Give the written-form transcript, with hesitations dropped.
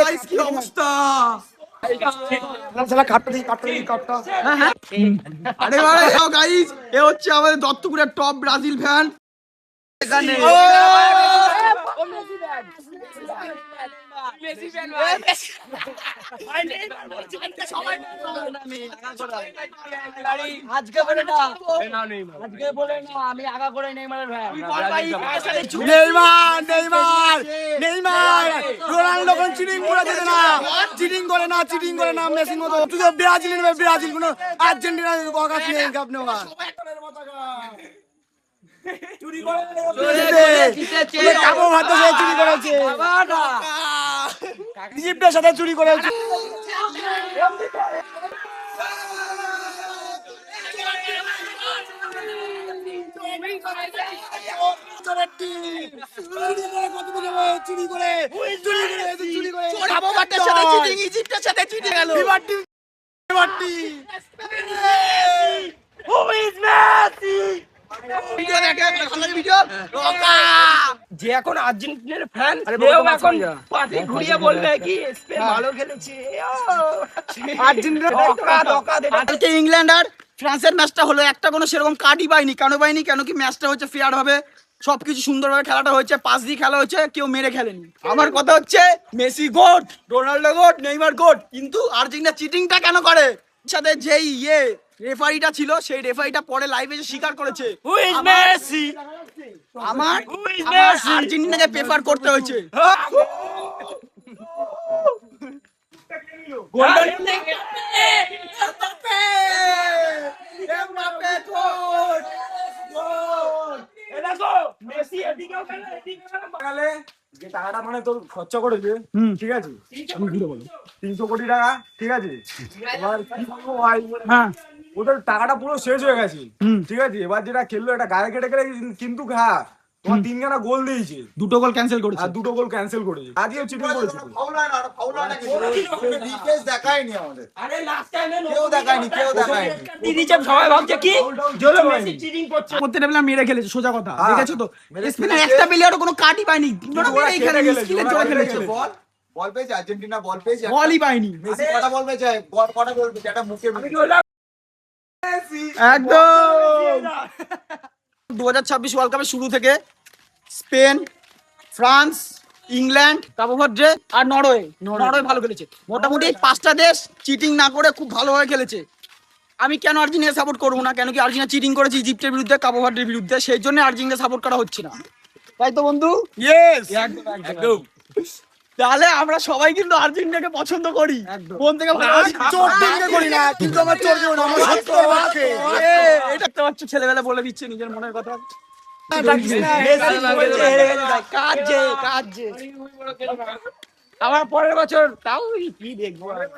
Guys কি অবস্থা। আরে ভাই গাইস, এ হচ্ছে আমাদের দত্তপুরের টপ ব্রাজিল ফ্যান। রোনাল্ডো কোন চিটিং করে না, চিটিং করে না মেসির মতো। তুই তো ব্রাজিল নেবে, ব্রাজিল কোনো আর্জেন্টিনা অকাশ নেই কাপ নেওয়ার। চুরি করেছে, ইজিপ্টের সাথে চুরি করেছে। ইজিপ্টের সাথে চুরি গেল। যে এখন আর্জেন্টিনার ফ্যান, সেও এখন পার্টি ঘুরিয়ে বলবে কি স্পেন ভালো খেলেছে। কালকে ইংল্যান্ড আর ফ্রান্সের ম্যাচটা হলো, একটা কোনো সেরকম কার্ডই পাইনি। কেন কি ম্যাচটা হচ্ছে ফেয়ার হবে, সবকিছু সুন্দরভাবে খেলাটা হয়েছে, পাস দিয়ে খেলা হয়েছে, কেউ মেরে খেলেনি। আমার কথা হচ্ছে Messi goat, Ronaldo goat, Neymar goat, কিন্তু আর্জেন্টিনা চিটিংটা কেন করে? সাথে যেই রেফারিটা ছিল, সেই রেফারিটা পরে লাইভে এসে স্বীকার করেছে আমার আর্জেন্টিনাকে প্রেফার করতে হয়েছে। যে টাকাটা মানে তোর খরচা করেছে, ঠিক আছে, আমি ঘুরে বলো 300 কোটি টাকা, ঠিক আছে। এবার কি বলবো ভাই, ওদের টাকাটা পুরো শেষ হয়ে গেছে, ঠিক আছে। এবার যেটা খেললো, এটা গায়ে কেটে কেটে কিন্তু তোমার 3খানা গোল দিয়েছে, 2টো গোল ক্যান্সেল করেছে, আর 2টো গোল ক্যান্সেল করেছে। আজকেও চিটিং করেছে। দেখায়নি আমাদের, কেউ দেখায়নি। সবাই ভাবছে কি মেসি চিটিং করছে, করতে না মেরে খেলেছে, সোজা কথা। দেখেছো তো স্পেনের একটা প্লেয়ারও কোনো কাটই পায়নি, বল পেয়েছে আর্জেন্টিনা, বল পেয়েছে, বলই পায়নি। মেসি কটা বল পেয়েছে, কটা বল পেয়েছে, একটা মুখে একদম 2026 ওয়ার্ল্ড কাপের শুরু থেকে স্পেন, ফ্রান্স, ইংল্যান্ড, কাবো ভার্দে আর নরওয়ে ভালো খেলেছে। মোটামুটি এই 5টা দেশ চিটিং না করে খুব ভালোভাবে খেলেছে। আমি কেন আর্জেন্টিনা সাপোর্ট করবো না? কেন কি আর্জেন্টিনা চিটিং করেছে ইজিপ্টের বিরুদ্ধে, কাবো ভার্দের বিরুদ্ধে, সেই জন্য আর্জেন্টিনা সাপোর্ট করা হচ্ছে না, তাই তো বন্ধু? ইয়েস, একদম। তাহলে আমরা সবাই কিন্তু আর্জেন্টিনাকে পছন্দ করি, মন থেকে চোর দিনকে করি না, কিন্তু আমার চোর দিব না, আমার সত্যি পক্ষে। এটা একটা বাচ্চা ছেলেবেলা বলে দিচ্ছে নিজের মনের কথা। কাজ আমার পরের বছর তাও কি দেখবো।